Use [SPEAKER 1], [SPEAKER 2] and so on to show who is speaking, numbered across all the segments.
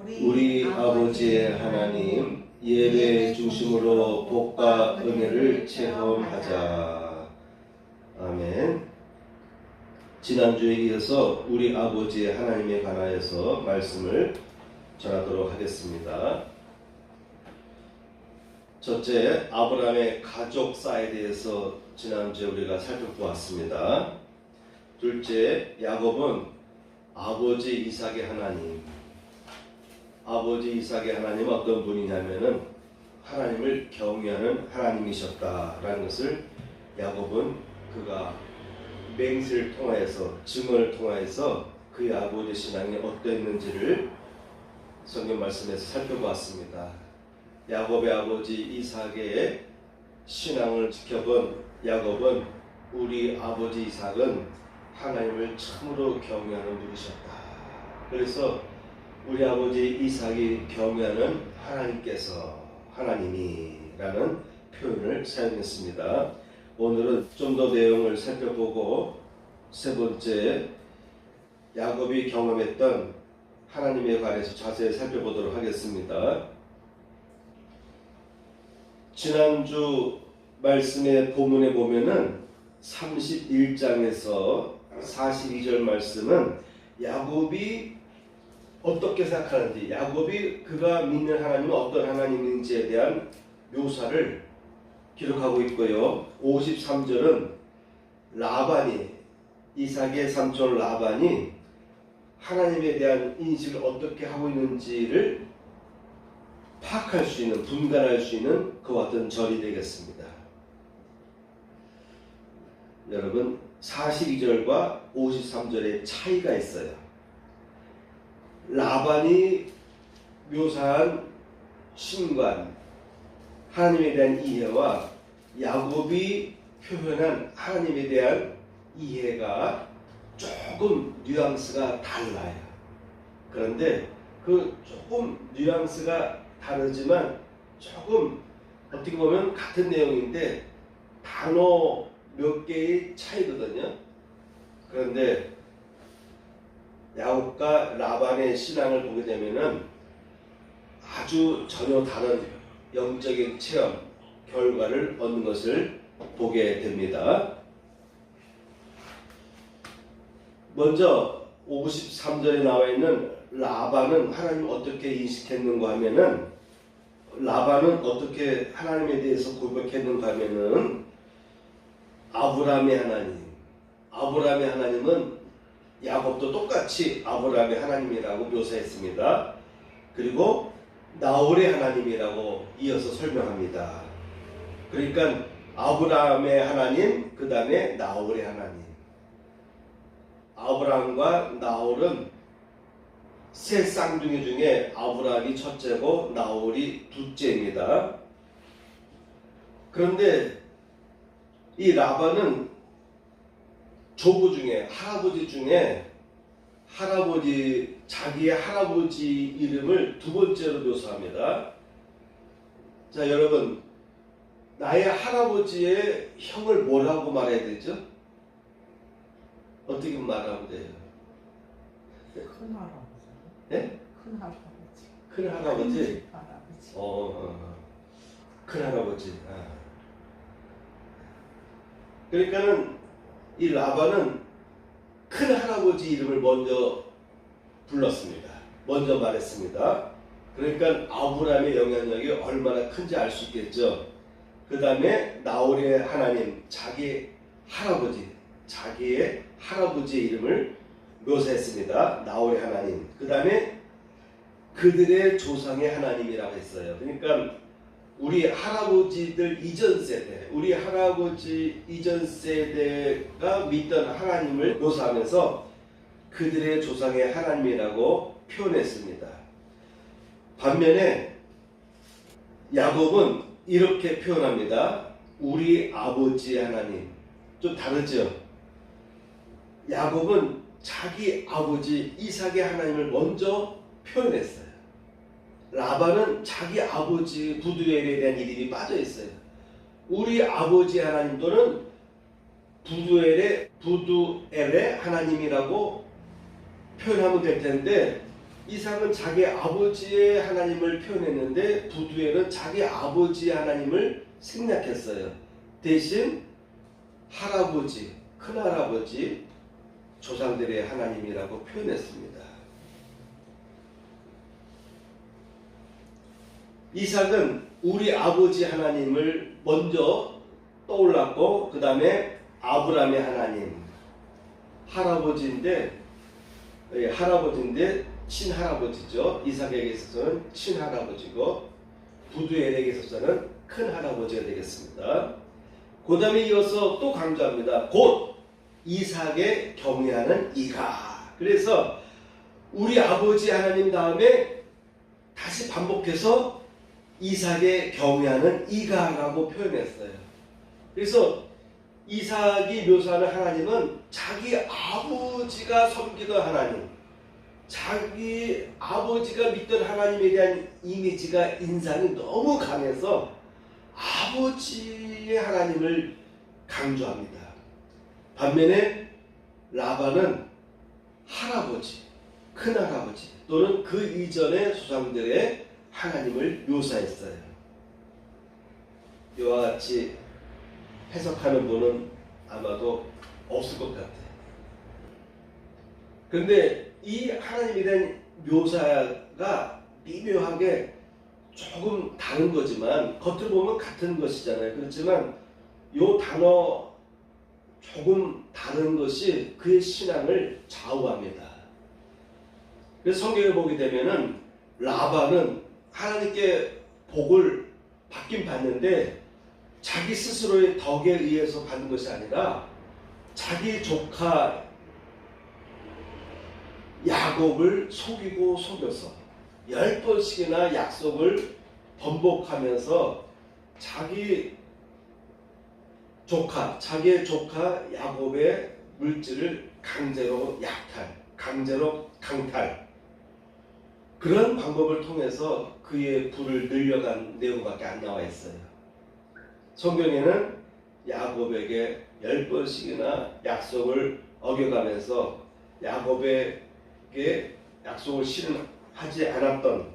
[SPEAKER 1] 우리 아버지의 하나님, 예배 중심으로 복과 은혜를 체험하자. 아멘. 지난주에 이어서 우리 아버지의 하나님에 관하여서 말씀을 전하도록 하겠습니다. 첫째, 아브라함의 가족사에 대해서 지난주에 우리가 살펴보았습니다. 둘째, 야곱은 아버지 이삭의 하나님. 아버지 이삭의 하나님은 어떤 분이냐면은 하나님을 경외하는 하나님이셨다라는 것을 야곱은 그가 맹세를 통하여서, 증언을 통하여서 그의 아버지 신앙이 어떠했는지를 성경 말씀에서 살펴보았습니다. 야곱의 아버지 이삭의 신앙을 지켜본 야곱은 우리 아버지 이삭은 하나님을 참으로 경외하는 분이셨다. 그래서 우리 아버지 이삭이 경외하는 하나님이라는 표현을 사용했습니다. 오늘은 좀 더 내용을 살펴보고 세 번째, 야곱이 경험했던 하나님에 관해서 자세히 살펴보도록 하겠습니다. 지난주 말씀의 본문에 보면은 31장에서 42절 말씀은 야곱이 어떻게 생각하는지, 야곱이 그가 믿는 하나님은 어떤 하나님인지에 대한 묘사를 기록하고 있고요. 53절은 라반이, 이삭의 삼촌 라반이 하나님에 대한 인식을 어떻게 하고 있는지를 파악할 수 있는, 분간할 수 있는 그와 같은 절이 되겠습니다. 여러분, 42절과 53절의 차이가 있어요. 라반이 묘사한 신관, 하나님에 대한 이해와 야곱이 표현한 하나님에 대한 이해가 조금 뉘앙스가 달라요. 그런데 그 조금 뉘앙스가 다르지만 조금 어떻게 보면 같은 내용인데 단어 몇 개의 차이거든요. 그런데 야곱과 라반의 신앙을 보게 되면은 아주 전혀 다른 영적인 체험, 결과를 얻는 것을 보게 됩니다. 먼저 53절에 나와 있는 라반은 하나님을 어떻게 인식했는가 하면은, 라반은 어떻게 하나님에 대해서 고백했는가 하면은 아브라함의 하나님, 아브라함의 하나님은 야곱도 똑같이 아브라함의 하나님이라고 묘사했습니다. 그리고 나홀의 하나님이라고 이어서 설명합니다. 그러니까 아브라함의 하나님, 그 다음에 나홀의 하나님. 아브라함과 나홀은 세 쌍둥이 중에 아브라함이 첫째고 나홀이 둘째입니다. 그런데 이 라반은 조부 중에, 할아버지 중에 자기의 할아버지 이름을 두 번째로 묘사합니다. 자, 여러분, 나의 할아버지의 형을 뭐라고 말해야 되죠? 어떻게 말하면 돼요?
[SPEAKER 2] 큰 할아버지.
[SPEAKER 1] 네?
[SPEAKER 2] 큰 할아버지.
[SPEAKER 1] 큰 할아버지?
[SPEAKER 2] 할아버지.
[SPEAKER 1] 큰 할아버지. 그러니까는 이 라반은 큰 할아버지 이름을 먼저 불렀습니다. 먼저 말했습니다. 그러니까 아브라함의 영향력이 얼마나 큰지 알 수 있겠죠. 그 다음에 나홀의 하나님, 자기의 할아버지의 이름을 묘사했습니다. 나홀의 하나님. 그 다음에 그들의 조상의 하나님이라고 했어요. 그러니까 우리 할아버지들 이전 세대, 우리 할아버지 이전 세대가 믿던 하나님을 묘사하면서 그들의 조상의 하나님이라고 표현했습니다. 반면에 야곱은 이렇게 표현합니다. 우리 아버지의 하나님. 좀 다르죠? 야곱은 자기 아버지 이삭의 하나님을 먼저 표현했어요. 라반은 자기 아버지 부두엘에 대한 이름이 빠져 있어요. 우리 아버지 하나님 또는 부두엘의 하나님이라고 표현하면 될 텐데 이삭은 자기 아버지의 하나님을 표현했는데 부두에는 자기 아버지의 하나님을 생략했어요. 대신 할아버지, 큰할아버지, 조상들의 하나님이라고 표현했습니다. 이삭은 우리 아버지 하나님을 먼저 떠올랐고 그 다음에 아브라함의 하나님, 할아버지인데 친할아버지죠. 이삭에게 있어서는 친할아버지고 부두엘에게 있어서는 큰할아버지가 되겠습니다. 그 다음에 이어서 또 강조합니다. 곧 이삭의 경외하는 이가. 그래서 우리 아버지 하나님 다음에 다시 반복해서 이삭의 경외하는 이가라고 표현했어요. 그래서 이삭이 묘사하는 하나님은 자기 아버지가 섬기던 하나님, 자기 아버지가 믿던 하나님에 대한 이미지가 인상이 너무 강해서 아버지의 하나님을 강조합니다. 반면에 라반은 할아버지, 큰할아버지 또는 그 이전의 조상들의 하나님을 묘사했어요. 이와 같이 해석하는 분은 아마도 없을 것 같아요. 그런데 이 하나님에 대한 묘사가 미묘하게 조금 다른 거지만 겉으로 보면 같은 것이잖아요. 그렇지만 이 단어 조금 다른 것이 그의 신앙을 좌우합니다. 그래서 성경을 보게 되면은 라반은 하나님께 복을 받긴 받는데 자기 스스로의 덕에 의해서 받는 것이 아니라 자기 조카 야곱을 속이고 속여서 10번씩이나 약속을 번복하면서 자기의 조카 야곱의 물질을 강제로 약탈, 강제로 강탈, 그런 방법을 통해서 그의 부를 늘려간 내용밖에 안 나와 있어요. 성경에는 야곱에게 10번씩이나 약속을 어겨가면서 야곱에게 약속을 실현하지 않았던,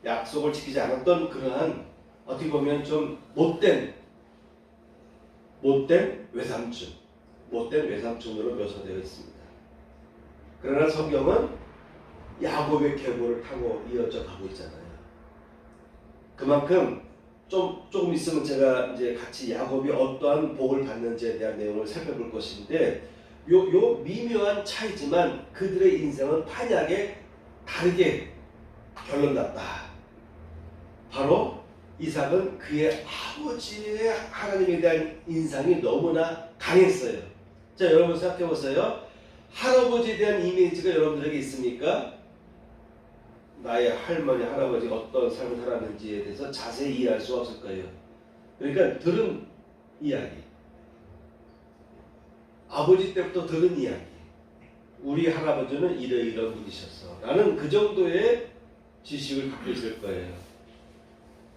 [SPEAKER 1] 약속을 지키지 않았던 그러한 어떻게 보면 좀 못된 외삼촌으로 묘사되어 있습니다. 그러나 성경은 야곱의 계보를 타고 이어져 가고 있잖아요. 그만큼 조금 있으면 제가 이제 같이 야곱이 어떠한 복을 받는지에 대한 내용을 살펴볼 것인데 요 미묘한 차이지만 그들의 인생은 판이하게 다르게 결론 났다. 바로 이삭은 그의 아버지의 하나님에 대한 인상이 너무나 강했어요. 자, 여러분 생각해 보세요. 할아버지에 대한 이미지가 여러분들에게 있습니까? 나의 할머니, 할아버지가 어떤 삶을 살았는지에 대해서 자세히 이해할 수 없을 거예요. 그러니까 들은 이야기, 아버지 때부터 들은 이야기, 우리 할아버지는 이러이러한 분이셨어 라는 그 정도의 지식을 갖고 있을 거예요.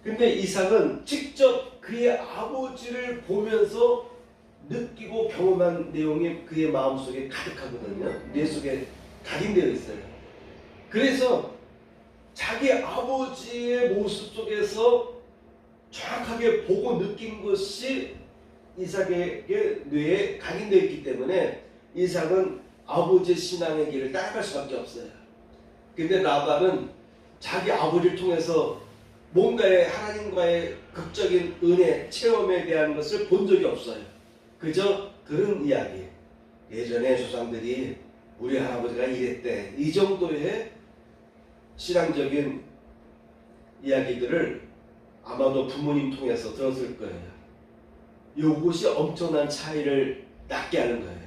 [SPEAKER 1] 근데 이삭은 직접 그의 아버지를 보면서 느끼고 경험한 내용이 그의 마음속에 가득하거든요. 뇌 속에 각인되어 있어요. 그래서 자기 아버지의 모습 속에서 정확하게 보고 느낀 것이 이삭에게 뇌에 각인되어 있기 때문에 이삭은 아버지의 신앙의 길을 따라갈 수밖에 없어요. 근데 라반은 자기 아버지를 통해서 뭔가의 하나님과의 극적인 은혜, 체험에 대한 것을 본 적이 없어요. 그저 들은 이야기, 예전에 조상들이 우리 할아버지가 이랬대, 이 정도의 신앙적인 이야기들을 아마도 부모님 통해서 들었을 거예요. 이것이 엄청난 차이를 낳게 하는 거예요.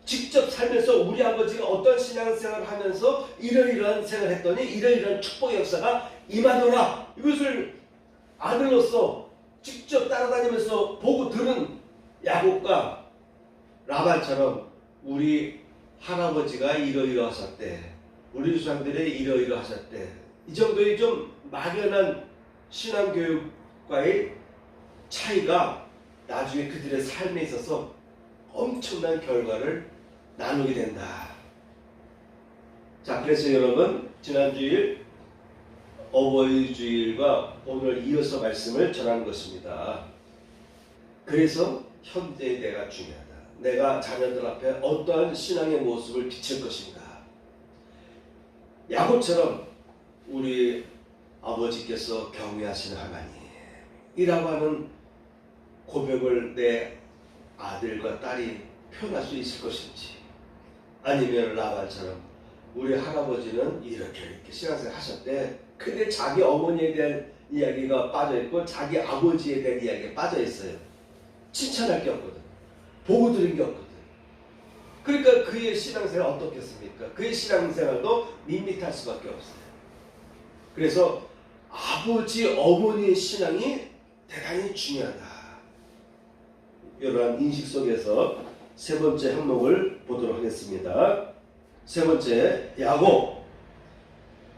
[SPEAKER 1] 직접 살면서 우리 아버지가 어떤 신앙생활을 하면서 이러이러한 생활을 했더니 이러이러한 축복의 역사가 임하노라, 이것을 아들로서 직접 따라다니면서 보고 들은 야곱과 라반처럼 우리 할아버지가 이러이러하셨대, 우리 조상들이 이러이러하셨대, 이 정도의 좀 막연한 신앙교육과의 차이가 나중에 그들의 삶에 있어서 엄청난 결과를 나누게 된다. 자, 그래서 여러분, 지난주일 어버이 주일과 오늘 이어서 말씀을 전하는 것입니다. 그래서 현재의 내가 중요하다. 내가 자녀들 앞에 어떠한 신앙의 모습을 비칠 것인가. 야곱처럼 우리 아버지께서 경외하시는 하나님이라고 하는 고백을 내 아들과 딸이 표현할 수 있을 것인지, 아니면 라반처럼 우리 할아버지는 이렇게 신앙생활 하셨대. 근데 자기 어머니에 대한 이야기가 빠져있고 자기 아버지에 대한 이야기가 빠져있어요. 칭찬할 게 없거든. 보고 들은 게 없거든. 그러니까 그의 신앙생활 어떻겠습니까? 그의 신앙생활도 밋밋할 수밖에 없어요. 그래서 아버지, 어머니의 신앙이 대단히 중요하다. 이러한 인식 속에서 세 번째 항목을 보도록 하겠습니다. 세 번째, 야곱,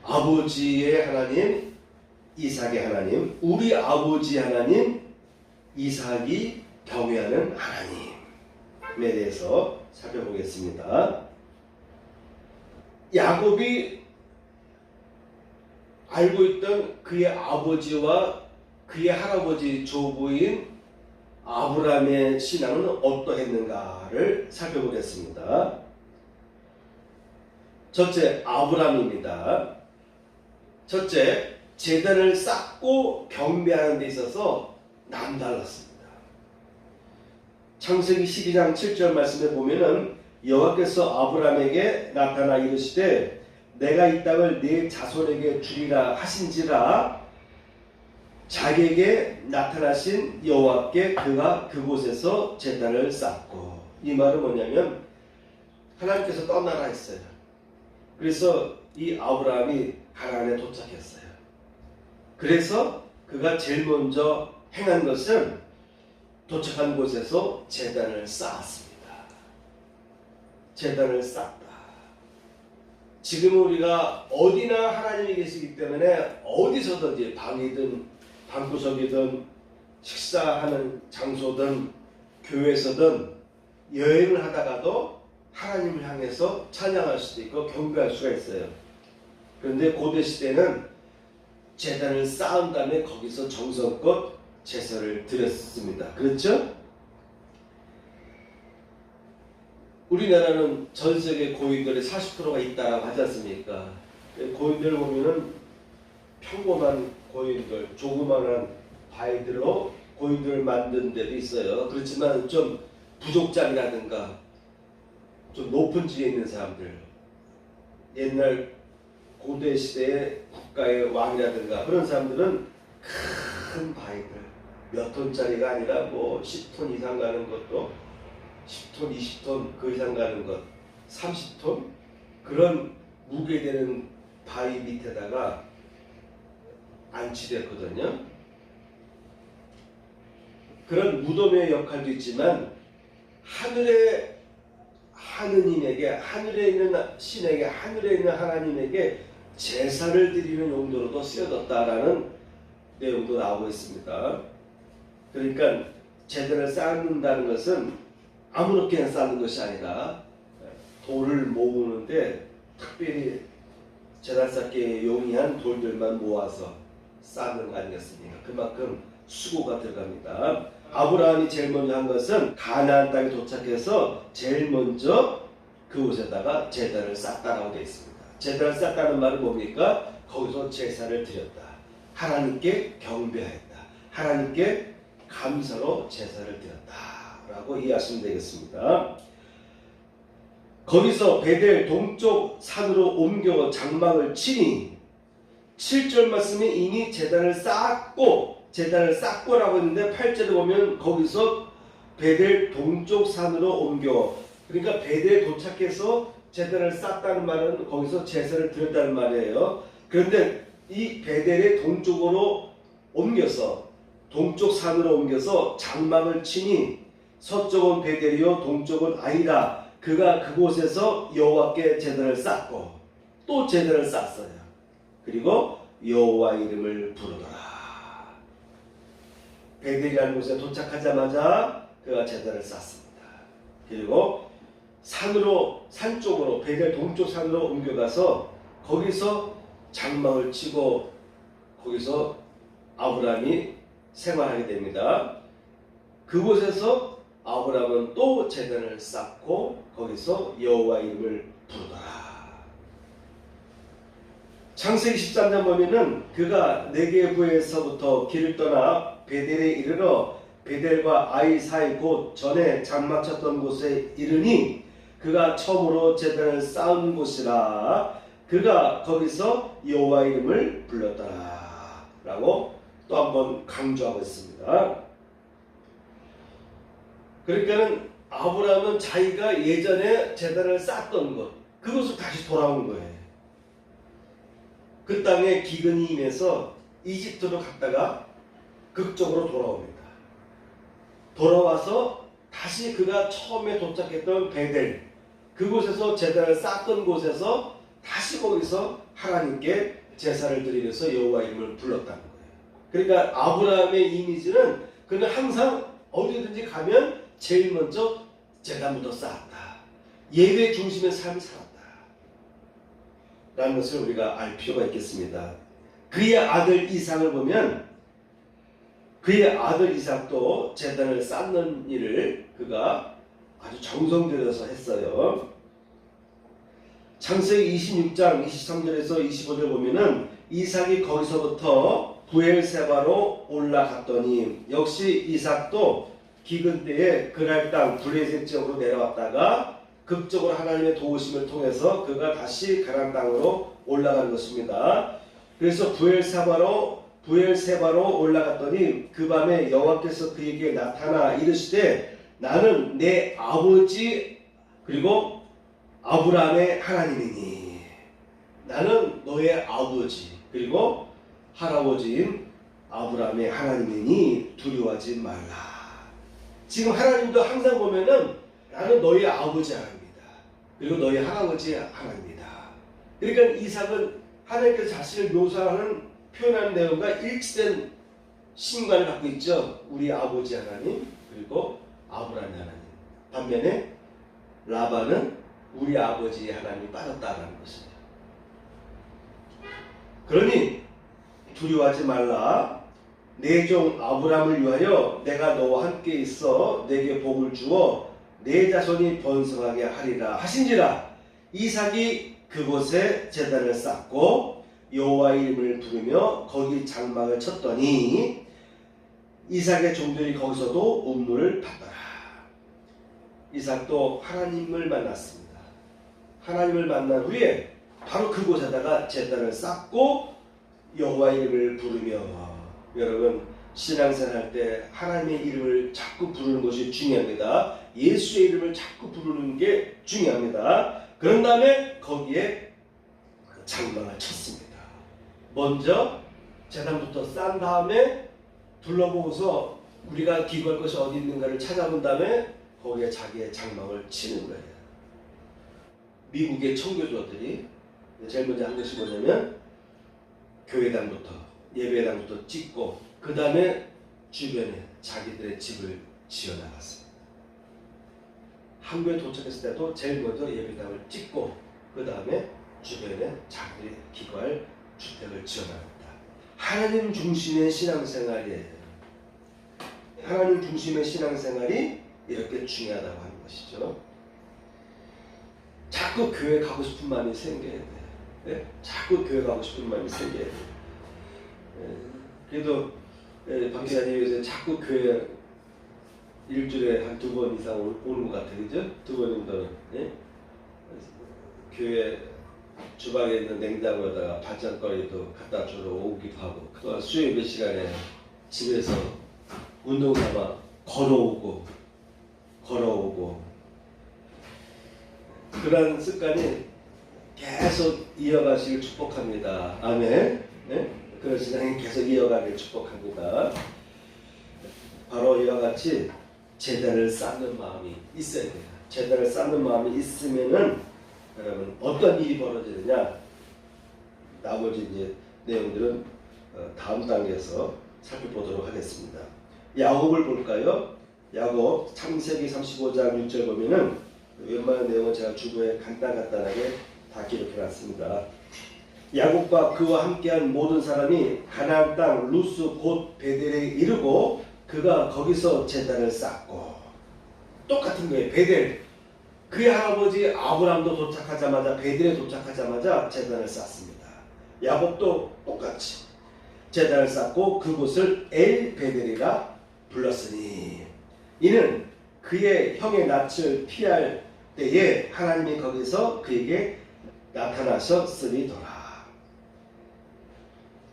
[SPEAKER 1] 아버지의 하나님, 이삭의 하나님, 우리 아버지 하나님, 이삭이 경외하는 하나님에 대해서 살펴보겠습니다. 야곱이 알고 있던 그의 아버지와 그의 할아버지 조부인 아브라함의 신앙은 어떠했는가를 살펴보겠습니다. 첫째, 아브라함입니다. 첫째, 제단을 쌓고 경배하는 데 있어서 남달랐습니다. 창세기 12장 7절 말씀에 보면은 여호와께서 아브라함에게 나타나 이르시되 내가 이 땅을 네 자손에게 주리라 하신지라 자기에게 나타나신 여호와께 그가 그곳에서 제단을 쌓고. 이 말은 뭐냐면 하나님께서 떠나라 했어요. 그래서 이 아브라함이 가나안에 도착했어요. 그래서 그가 제일 먼저 행한 것은 도착한 곳에서 제단을 쌓았습니다. 제단을 쌓다. 지금 우리가 어디나 하나님이 계시기 때문에 어디서든지 방이든 방구석이든 식사하는 장소든 교회에서든 여행을 하다가도 하나님을 향해서 찬양할 수도 있고 경배할 수가 있어요. 그런데 고대 시대는 제단을 쌓은 다음에 거기서 정성껏 제사를 드렸습니다. 그렇죠? 우리나라는 전 세계 고인들의 40%가 있다라고 하지 않습니까? 고인들을 보면은 평범한 고인들, 조그만한 바위들로 고인들을 만든 데도 있어요. 그렇지만 좀 부족장이라든가 좀 높은 지에 있는 사람들, 옛날 고대 시대의 국가의 왕이라든가 그런 사람들은 큰 바위들, 몇 톤짜리가 아니라 뭐 10톤 이상 가는 것도 10톤, 20톤 그 이상 가는 것, 30톤 그런 무게되는 바위 밑에다가 안치됐거든요. 그런 무덤의 역할도 있지만 하늘의 하느님에게, 하늘에 있는 신에게, 하늘에 있는 하나님에게 제사를 드리는 용도로도 쓰여졌다라는 내용도 나오고 있습니다. 그러니까 제단을 쌓는다는 것은 아무렇게나 쌓는 것이 아니라 돌을 모으는데 특별히 제단 쌓기에 용이한 돌들만 모아서 쌓는 거 아니겠습니까? 그만큼 수고가 들어갑니다. 아브라함이 제일 먼저 한 것은 가나안 땅에 도착해서 제일 먼저 그곳에다가 제단을 쌓다라고 되어 있습니다. 제단을 쌓다는 말은 뭡니까? 거기서 제사를 드렸다. 하나님께 경배했다. 하나님께 감사로 제사를 드렸다라고 이해하시면 되겠습니다. 거기서 베델 동쪽 산으로 옮겨 장막을 치니 7절 말씀에 이미 제단을 쌓고라고 했는데 8절에 보면 거기서 베델 동쪽 산으로 옮겨, 그러니까 베델에 도착해서 제단을 쌓다는 말은 거기서 제사를 드렸다는 말이에요. 그런데 이 베델의 동쪽으로 옮겨서 동쪽 산으로 옮겨서 장막을 치니 서쪽은 베델이요 동쪽은 아이라 그가 그곳에서 여호와께 제단을 쌓고 또 제단을 쌓았어요. 그리고 여호와 이름을 부르더라. 베델이라는 곳에 도착하자마자 그가 제단을 쌓습니다. 그리고 산 쪽으로 베델 동쪽 산으로 옮겨가서 거기서 장막을 치고 거기서 아브라함이 생활하게 됩니다. 그곳에서 아브라함은 또 제단을 쌓고 거기서 여호와 이름을 부르더라. 창세기 13장 보면은 그가 네게부에서부터 길을 떠나 베델에 이르러 베델과 아이 사이 곧 전에 장막 쳤던 곳에 이르니 그가 처음으로 제단을 쌓은 곳이라. 그가 거기서 여호와 이름을 불렀더라 라고 또 한번 강조하고 있습니다. 그러니까는 아브라함은 자기가 예전에 제단을 쌓았던 곳, 그곳으로 다시 돌아온 거예요. 그 땅에 기근이 임해서 이집트로 갔다가 극적으로 돌아옵니다. 돌아와서 다시 그가 처음에 도착했던 베델, 그곳에서 제단을 쌓았던 곳에서 다시 거기서 하나님께 제사를 드리면서 여호와 이름을 불렀다는 거예요. 그러니까 아브라함의 이미지는 그는 항상 어디든지 가면 제일 먼저 제단부터 쌓았다. 예배 중심의 삶을 살았다. 라는 것을 우리가 알 필요가 있겠습니다. 그의 아들 이삭을 보면 그의 아들 이삭도 제단을 쌓는 일을 그가 아주 정성 들여서 했어요. 창세기 26장 23절에서 25절 보면은 이삭이 거기서부터 부엘세바로 올라갔더니 역시 이삭도 기근 때에 그랄 땅 블레셋 지역으로 내려왔다가 극적으로 하나님의 도우심을 통해서 그가 다시 가나안 땅으로 올라간 것입니다. 그래서 부엘세바로 올라갔더니 그 밤에 여호와께서 그에게 나타나 이르시되 나는 내 아버지 그리고 아브라함의 하나님이니 나는 너의 아버지 그리고 할아버지인 아브라함의 하나님이니 두려워하지 말라. 지금 하나님도 항상 보면은 나는 너희 아버지 하나님이다. 그리고 너희 할아버지 하나님이다. 그러니까 이삭은 하나님께서 자신을 묘사하는 표현하는 내용과 일치된 신관을 갖고 있죠. 우리 아버지 하나님 그리고 아브라함 하나님. 반면에 라반은 우리 아버지의 하나님이 빠졌다라는 것이죠. 그러니 두려워하지 말라. 내 종 아브라함을 위하여 내가 너와 함께 있어 내게 복을 주어 내 자손이 번성하게 하리라 하신지라. 이삭이 그곳에 제단을 쌓고 여호와 이름을 부르며 거기 장막을 쳤더니 이삭의 종들이 거기서도 운물을 받더라. 이삭도 하나님을 만났습니다. 하나님을 만난 후에 바로 그곳에다가 제단을 쌓고 여호와 이름을 부르며, 여러분 신앙생활 때 하나님의 이름을 자꾸 부르는 것이 중요합니다. 예수의 이름을 자꾸 부르는 게 중요합니다. 그런 다음에 거기에 장막을 쳤습니다. 먼저 제단부터 쌓은 다음에 둘러보고서 우리가 기거할 것이 어디 있는가를 찾아본 다음에 거기에 자기의 장막을 치는 거예요. 미국의 청교도들이 제일 먼저 한 것이 뭐냐면 교회당부터 예배당부터 찍고 그 다음에 주변에 자기들의 집을 지어나갔습니다. 한국에 도착했을 때도 제일 먼저 예배당을 찍고 그 다음에 주변에 자기들이 기거할 주택을 지어나갔다. 하나님 중심의 신앙생활이에요. 하나님 중심의 신앙생활이 이렇게 중요하다고 하는 것이죠. 자꾸 교회 가고 싶은 마음이 생겨야 돼요. 네? 자꾸 교회 가고 싶은 마음이 생겨야 돼요. 그래도 박기사님 요새 자꾸 교회 일주일에 한 2번 이상 오는 것 같아요. 그죠? 2번 정도는. 네? 교회 주방에 있는 냉장고에다가 반찬거리도 갖다 주러 오기도 하고, 또 수요일 몇 시간에 집에서 운동 삼아 걸어오고 그런 습관이 계속 이어가시길 축복합니다. 아멘. 네? 그런 신앙이 계속 이어가길 축복합니다. 바로 이와 같이 제단을 쌓는 마음이 있어야 돼요. 제단을 쌓는 마음이 있으면은 여러분 어떤 일이 벌어지느냐, 나머지 이제 내용들은 다음 단계에서 살펴보도록 하겠습니다. 야곱을 볼까요? 야곱 창세기 35장 6절 보면은 웬만한 내용은 제가 주부에 간단하게 다 기록해놨습니다. 야곱과 그와 함께한 모든 사람이 가나안 땅 루스 곧 베델에 이르고 그가 거기서 제단을 쌓고, 똑같은 거예요. 베델. 그의 할아버지 아브람도 도착하자마자, 베델에 도착하자마자 제단을 쌓습니다. 야곱도 똑같이 제단을 쌓고 그곳을 엘 베델이라 불렀으니 이는 그의 형의 낯을 피할 때에 하나님이 거기서 그에게 나타나셨으리더라.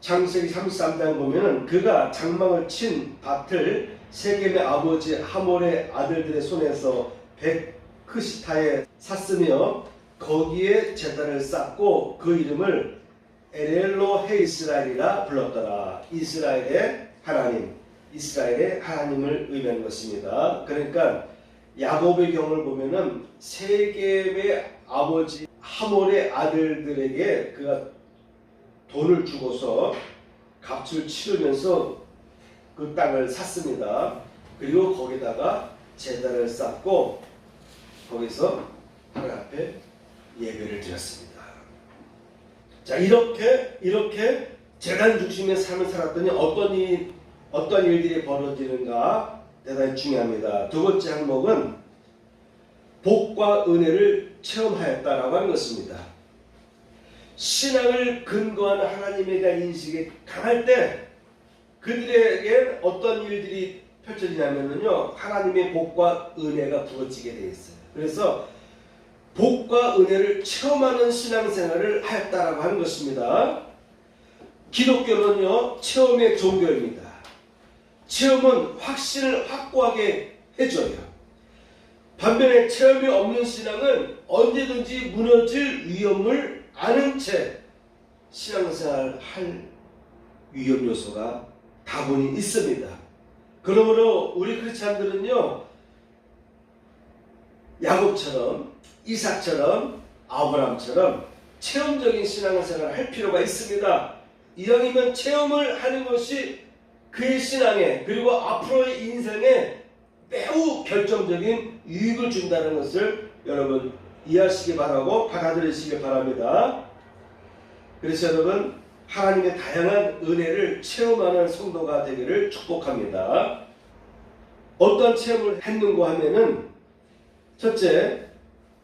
[SPEAKER 1] 창세기 33장 보면은 그가 장막을 친 밭을 세겜의 아버지 하몰의 아들들의 손에서 백크시타에 샀으며 거기에 제단을 쌓고 그 이름을 엘엘로 헤이스라엘이라 불렀더라. 이스라엘의 하나님을 의미하는 것입니다. 그러니까 야곱의 경우를 보면은 세겜의 아버지 하몰의 아들들에게 그가 돈을 주고서 값을 치르면서 그 땅을 샀습니다. 그리고 거기다가 제단을 쌓고 거기서 하나님 앞에 예배를 드렸습니다. 자, 이렇게 제단 중심의 삶을 살았더니 어떤 일들이 벌어지는가 대단히 중요합니다. 두 번째 항목은 복과 은혜를 체험하였다라고 하는 것입니다. 신앙을 근거한 하나님에 대한 인식이 강할 때 그들에게 어떤 일들이 펼쳐지냐면요, 하나님의 복과 은혜가 부어지게 되어 있어요. 그래서 복과 은혜를 체험하는 신앙생활을 하였다라고 하는 것입니다. 기독교는요, 체험의 종교입니다. 체험은 확신을 확고하게 해줘요. 반면에 체험이 없는 신앙은 언제든지 무너질 위험을 아는 채 신앙생활을 할 위험 요소가 다분히 있습니다. 그러므로 우리 크리스찬들은요, 야곱처럼, 이삭처럼, 아브라함처럼 체험적인 신앙생활을 할 필요가 있습니다. 이왕이면 체험을 하는 것이 그의 신앙에, 그리고 앞으로의 인생에 매우 결정적인 유익을 준다는 것을 여러분 이해하시기 바라고 받아들이시기 바랍니다. 그래서 여러분, 하나님의 다양한 은혜를 체험하는 성도가 되기를 축복합니다. 어떤 체험을 했는가 하면은, 첫째,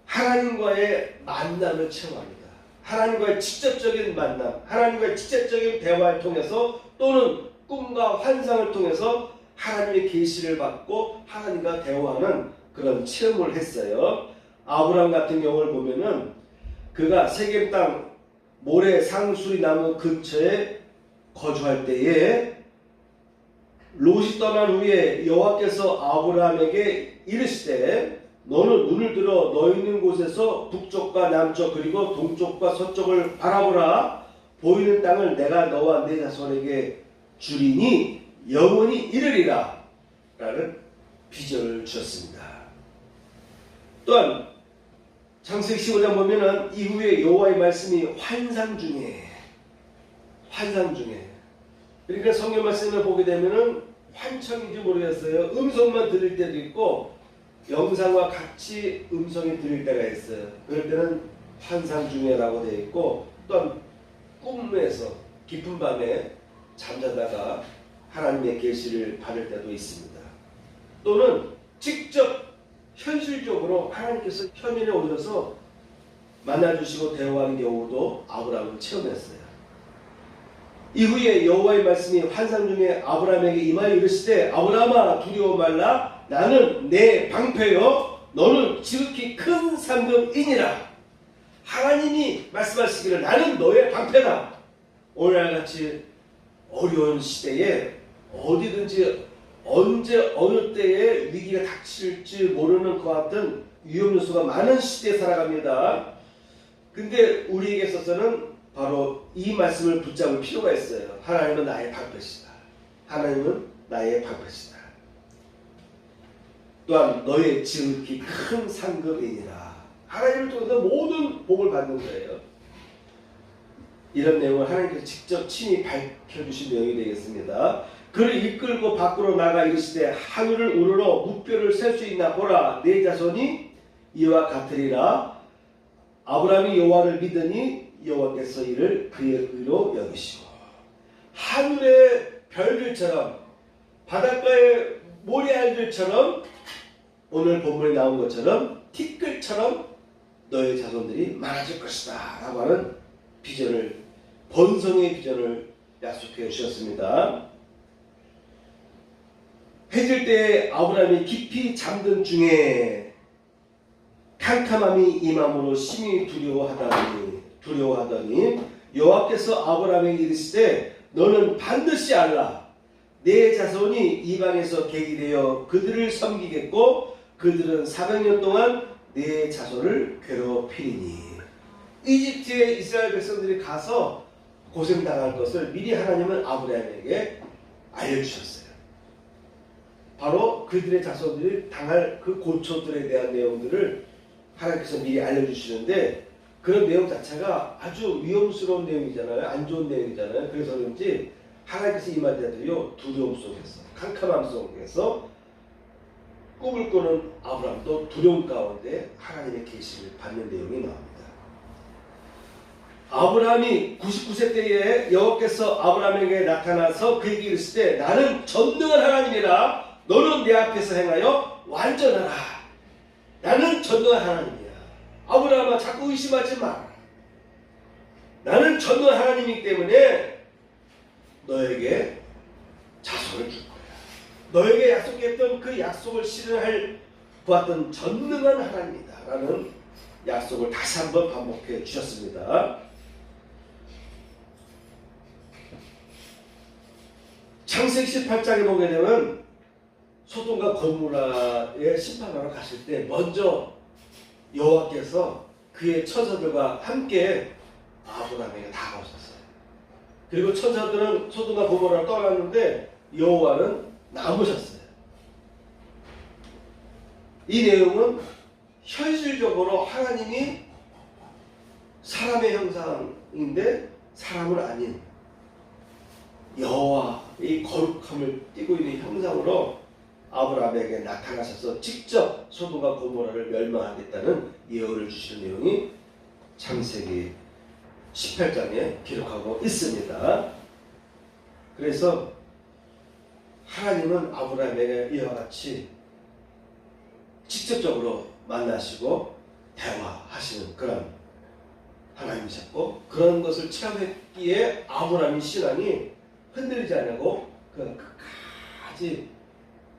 [SPEAKER 1] 하나님과의 만남을 체험합니다. 하나님과의 직접적인 만남, 하나님과의 직접적인 대화를 통해서 또는 꿈과 환상을 통해서 하나님의 계시를 받고 하나님과 대화하는 그런 체험을 했어요. 아브라함 같은 경우를 보면은 그가 세겜 땅 모래 상수리 나무 근처에 거주할 때에 롯이 떠난 후에 여호와께서 아브라함에게 이르시되 너는 눈을 들어 너 있는 곳에서 북쪽과 남쪽 그리고 동쪽과 서쪽을 바라보라. 보이는 땅을 내가 너와 네 자손에게 주리니 영원히 이르리라 라는 비전을 주셨습니다. 또한 창세기 15장 보면은 이후에 여호와의 말씀이 환상 중에 그러니까 성경 말씀을 보게 되면은 환청인지 모르겠어요. 음성만 들릴 때도 있고 영상과 같이 음성이 들릴 때가 있어요. 그럴 때는 환상 중에라고 되어 있고, 또한 꿈에서 깊은 밤에 잠자다가 하나님의 계시를 받을 때도 있습니다. 또는 직접 현실적으로 하나님께서 현인에 오셔서 만나주시고 대화하는 경우도 아브라함은 체험했어요. 이후에 여호와의 말씀이 환상 중에 아브라함에게 임하여 이르시되 아브라함아 두려워 말라. 나는 내 방패요 너는 지극히 큰 상급이니라. 하나님이 말씀하시기를 나는 너의 방패다. 오늘날같이 어려운 시대에 어디든지 언제 어느 때에 위기가 닥칠지 모르는 것 같은 위험 요소가 많은 시대에 살아갑니다. 근데 우리에게 있어서는 바로 이 말씀을 붙잡을 필요가 있어요. 하나님은 나의 방패시다. 하나님은 나의 방패시다. 또한 너의 지극히 큰 상급이니라. 하나님을 통해서 모든 복을 받는 거예요. 이런 내용을 하나님께서 직접 친히 밝혀주신 내용이 되겠습니다. 그를 이끌고 밖으로 나가 이르시되 하늘을 우러러 무뼈를 셀 수 있나 보라. 네 자손이 이와 같으리라. 아브라함이 여호와를 믿으니 여호와께서 이를 그의 의로 여기시고 하늘의 별들처럼 바닷가의 모래알들처럼 오늘 본문에 나온 것처럼 티끌처럼 너의 자손들이 많아질 것이다 라고 하는 비전을, 번성의 비전을 약속해 주셨습니다. 해질 때 아브라함이 깊이 잠든 중에 캄캄함이 임함으로 심히 두려워하더니 여호와께서 아브라함에게 이르시되 너는 반드시 알라. 내 자손이 이방에서 객이 되어 그들을 섬기겠고 그들은 400년 동안 내 자손을 괴롭히리니. 이집트에 이스라엘 백성들이 가서 고생당할 것을 미리 하나님은 아브라함에게 알려주셨어요. 바로 그들의 자손들이 당할 그 고초들에 대한 내용들을 하나님께서 미리 알려주시는데 그런 내용 자체가 아주 위험스러운 내용이잖아요. 안 좋은 내용이잖아요. 그래서 그런지 하나님께서 임할 때도요 두려움 속에서, 캄캄함 속에서 꿈을 꾸는 아브라함도 두려움 가운데 하나님의 계시를 받는 내용이 나옵니다. 아브라함이 99세 때에 여호와께서 아브라함에게 나타나서 그에게 이르시되 나는 전능한 하나님이라. 너는 내 앞에서 행하여 완전하라. 나는 전능한 하나님이야. 아브라함아, 자꾸 의심하지 마라. 나는 전능한 하나님이기 때문에 너에게 자손을 줄 거야. 너에게 약속했던 그 약속을 실현할 보았던 전능한 하나님이다 라는 약속을 다시 한번 반복해 주셨습니다. 창세기 18장에 보게 되면 소돔과 고모라의 심판하러 가실 때 먼저 여호와께서 그의 천사들과 함께 아브라함에게 다가오셨어요. 그리고 천사들은 소돔과 고모라를 떠났는데 여호와는 남으셨어요. 이 내용은 현실적으로 하나님이 사람의 형상인데 사람은 아닌 여호와의 거룩함을 띠고 있는 형상으로 아브라함에게 나타나셔서 직접 소돔과 고모라를 멸망하겠다는 예언을 주시는 내용이 창세기 18장에 기록하고 있습니다. 그래서 하나님은 아브라함에게 이와 같이 직접적으로 만나시고 대화하시는 그런 하나님이셨고 그런 것을 체험했기에 아브라함의 신앙이 흔들리지 않고 그 끝까지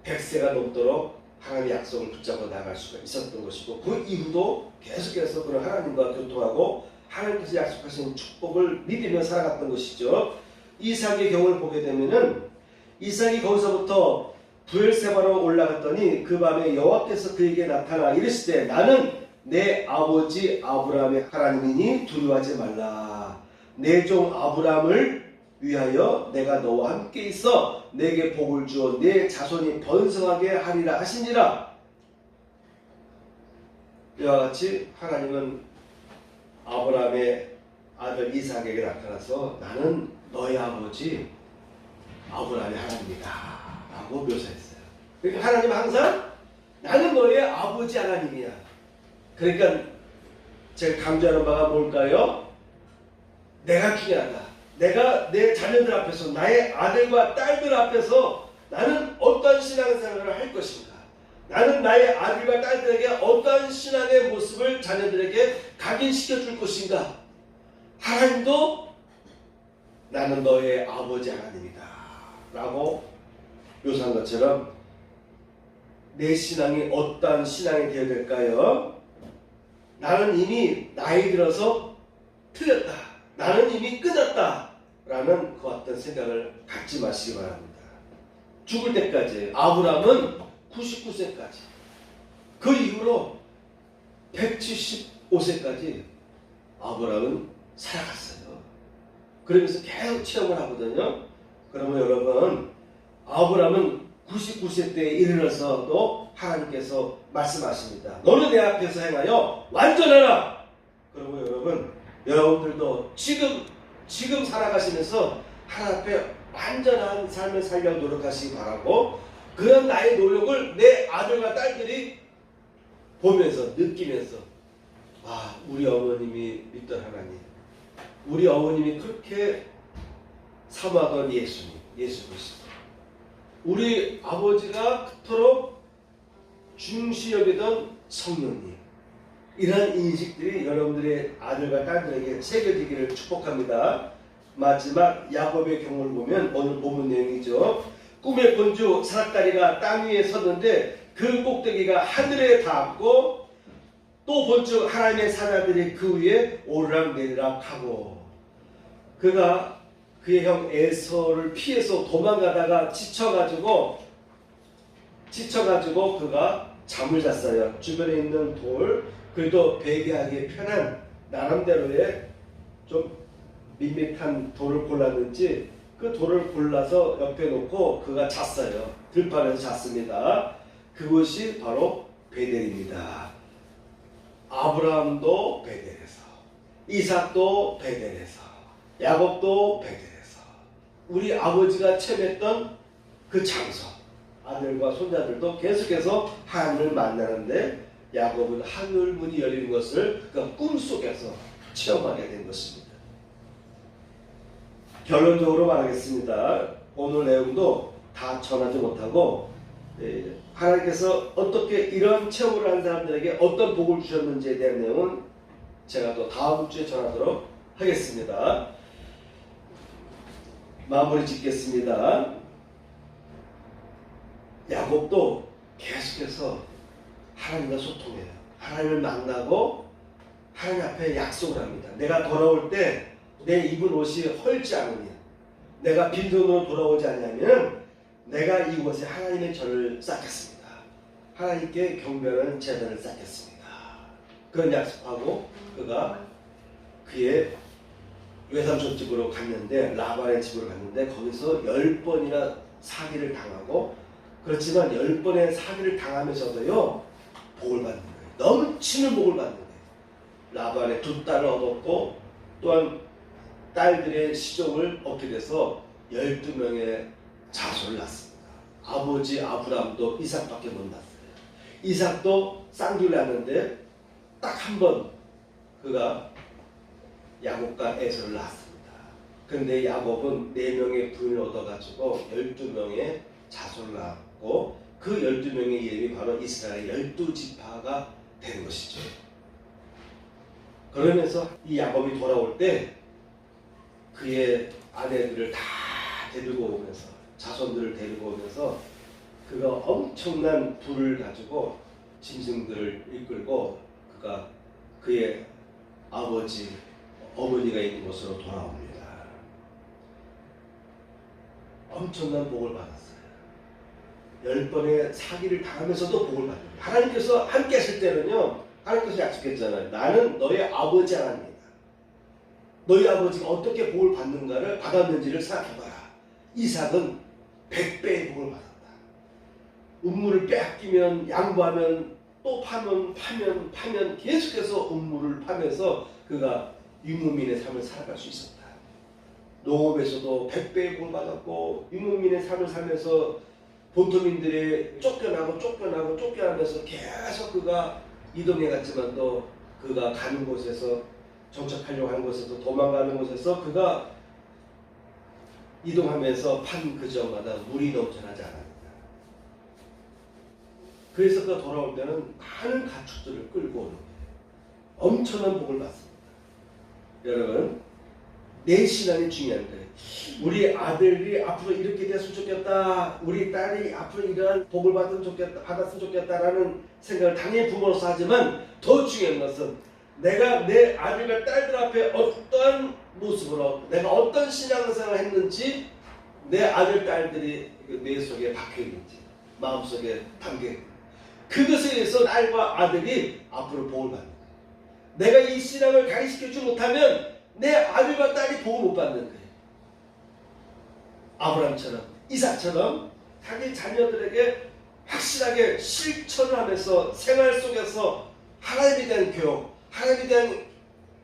[SPEAKER 1] 100세가 넘도록 하나님의 약속을 붙잡고 나갈 수가 있었던 것이고 그 이후도 계속해서 그런 하나님과 교통하고 하나님께서 약속하신 축복을 믿으며 살아갔던 것이죠. 이삭의 경우를 보게 되면은 이삭이 거기서부터 부엘세바로 올라갔더니 그 밤에 여호와께서 그에게 나타나 이르시되 나는 내 아버지 아브라함의 하나님이니 두려워하지 말라. 내 종 아브라함을 위하여 내가 너와 함께 있어 내게 복을 주어 내 자손이 번성하게 하리라 하시니라. 이와 같이 하나님은 아브라함의 아들 이삭에게 나타나서 나는 너의 아버지 아브라함의 하나님이다 라고 묘사했어요. 그러니까 하나님은 항상 나는 너의 아버지 하나님이야. 그러니까 제가 강조하는 바가 뭘까요? 내가 중요하다. 내가 내 자녀들 앞에서 나의 아들과 딸들 앞에서 나는 어떤 신앙생활을 할 것인가. 나는 나의 아들과 딸들에게 어떤 신앙의 모습을 자녀들에게 각인시켜 줄 것인가. 하나님도 나는 너의 아버지 하나님이다 라고 묘사한 것처럼 내 신앙이 어떤 신앙이 되어야 될까요? 나는 이미 나이 들어서 틀렸다. 나는 이미 끝났다 라는 그 어떤 생각을 갖지 마시기 바랍니다. 죽을 때까지 아브라함은 99세까지 그 이후로 175세까지 아브라함은 살아갔어요. 그러면서 계속 체험을 하거든요. 그러면 여러분 아브라함은 99세 때에 이르러서도 하나님께서 말씀하십니다. 너는 내 앞에서 행하여 완전하라. 그리고 여러분들도 지금 살아가시면서 하나님 앞에 완전한 삶을 살려고 노력하시기 바라고 그런 나의 노력을 내 아들과 딸들이 보면서 느끼면서 아 우리 어머님이 믿던 하나님 우리 어머님이 그렇게 사모하던 예수님, 예수 그리스도. 우리 아버지가 그토록 중시 여기던 성령님. 이러한 인식들이 여러분들의 아들과 딸들에게 새겨지기를 축복합니다. 마지막 야곱의 경우를 보면 오늘 본문 내용이죠. 꿈의 본주 사닥다리가 땅 위에 섰는데 그 꼭대기가 하늘에 닿았고 또 본주 하나님의 사자들이 그 위에 오르락내리락 하고 그가 그의 형 에서를 피해서 도망가다가 지쳐가지고 그가 잠을 잤어요. 주변에 있는 돌 그래도 베개하기 편한 나름대로의 좀 밋밋한 돌을 골랐는지 그 돌을 골라서 옆에 놓고 그가 잤어요. 들판에서 잤습니다. 그것이 바로 베델입니다. 아브라함도 베델에서, 이삭도 베델에서, 야곱도 베델에서 우리 아버지가 체험했던 그 장소, 아들과 손자들도 계속해서 하나님을 만나는데 야곱은 하늘 문이 열리는 것을 그 꿈속에서 체험하게 된 것입니다. 결론적으로 말하겠습니다. 오늘 내용도 다 전하지 못하고 하나님께서 어떻게 이런 체험을 한 사람들에게 어떤 복을 주셨는지에 대한 내용은 제가 또 다음 주에 전하도록 하겠습니다. 마무리 짓겠습니다. 야곱도 계속해서 하나님과 소통해요. 하나님을 만나고 하나님 앞에 약속을 합니다. 내가 돌아올 때 내 입은 옷이 헐지 않으면, 내가 빈손으로 돌아오지 않으면 내가 이곳에 하나님의 절을 쌓겠습니다. 하나님께 경배하는 제단을 쌓겠습니다. 그런 약속하고 그가 그의 외삼촌 집으로 갔는데, 라반의 집으로 갔는데 거기서 10번이나 사기를 당하고, 그렇지만 10번의 사기를 당하면서도요 복을 받는 거예요. 넘치는 복을 받는 거예요. 라반의 2딸을 얻었고 또한 딸들의 시종을 얻게 돼서 12명의 자손을 낳습니다. 아버지 아브라함도 이삭밖에 못 낳았어요. 이삭도 쌍둥이를 낳았는데 딱 한 번 그가 야곱과 에서를 낳았습니다. 그런데 야곱은 4명의 부인을 얻어가지고 12명의 자손을 낳았고 그 12명의 이름이 바로 이스라엘의 12지파가 된 것이죠. 그러면서 이 야곱이 돌아올 때 그의 아내들을 다 데리고 오면서, 자손들을 데리고 오면서 그가 엄청난 부를 가지고 짐승들을 이끌고 그가 그의 아버지 어머니가 있는 곳으로 돌아옵니다. 엄청난 복을 받았어요. 10번의 사기를 당하면서도 복을 받는 거예요. 하나님께서 함께 하실 때는요, 하나님께서 약속했잖아요. 나는 너의 아버지 하나님이다. 너희 아버지가 어떻게 복을 받는가를 받았는지를 생각해봐라. 이삭은 100배의 복을 받았다. 음물을 빼앗기면, 양보하면, 또 파면 계속해서 음물을 파면서 그가 유목민의 삶을 살아갈 수 있었다. 농업에서도 100배의 복을 받았고, 유목민의 삶을 살면서 본토민들이 쫓겨나면서 계속 그가 이동해 갔지만도 그가 가는 곳에서, 정착하려고 하는 곳에서, 도망가는 곳에서 그가 이동하면서 판 그 지역마다 물이 넘쳐나지 않았다. 그래서 그가 돌아올 때는 많은 가축들을 끌고 오는 거예요. 엄청난 복을 받습니다. 여러분, 내 신앙이 중요한 거예요. 우리 아들이 앞으로 이렇게 됐으면 좋겠다, 우리 딸이 앞으로 이러한 복을 받았으면 좋겠다라는 생각을 당연히 부모로서 하지만 더 중요한 것은 내가 내 아들과 딸들 앞에 어떤 모습으로, 내가 어떤 신앙생활을 했는지, 내 아들, 딸들이 뇌 속에 박혀있는지, 마음속에 담겨있는지, 그것에 의해서 딸과 아들이 앞으로 복을 받는 거예요. 내가 이 신앙을 가기시켜주지 못하면 내 아들과 딸이 복을 못 받는 거예요. 아브라함처럼, 이삭처럼 자기 자녀들에게 확실하게 실천을 하면서 생활 속에서 하나님에 대한 교육, 하나님에 대한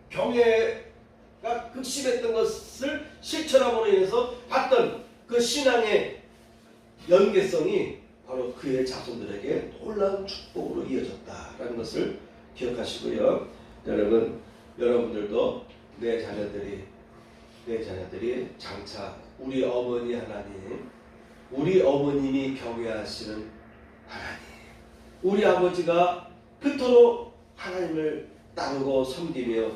[SPEAKER 1] 경외가 극심했던 것을 실천함으로 인해서 받던 그 신앙의 연계성이 바로 그의 자손들에게 놀라운 축복으로 이어졌다라는 것을 기억하시고요. 여러분, 여러분들도 내 자녀들이 장차 우리 어머니 하나님, 우리 어머님이 경외하시는 하나님, 우리 아버지가 그토록 하나님을 따르고 섬기며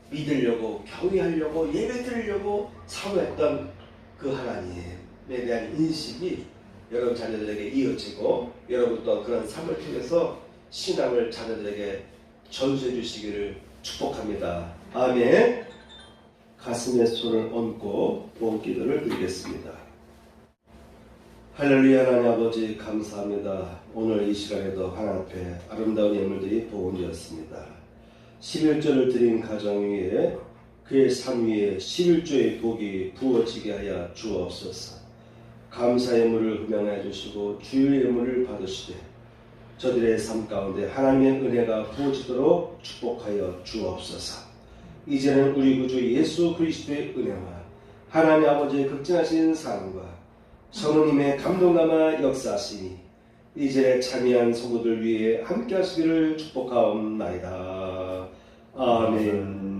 [SPEAKER 1] 믿으려고 경외하려고 예배드리려고 사모했던 그 하나님에 대한 인식이 여러분 자녀들에게 이어지고 여러분 또 그런 삶을 통해서 신앙을 자녀들에게 전수해 주시기를 축복합니다. 아멘. 가슴에 손을 얹고 봉기도를 드리겠습니다. 할렐루야. 하나님 아버지 감사합니다. 오늘 이 시간에도 하나님 앞에 아름다운 예물들이 복음되었습니다. 11조를 드린 가정 위에 그의 삶 위에 11조의 복이 부어지게 하여 주옵소서. 감사 예물을 흠양해 주시고 주의 예물을 받으시되 저들의 삶 가운데 하나님의 은혜가 부어지도록 축복하여 주옵소서. 이제는 우리 구주 예수 그리스도의 은혜와 하나님 아버지의 극진하신 사랑과 성령님의 감동감화 역사하시니 이제 참여한 성도들 위해 함께 하시기를 축복하옵나이다. 아멘.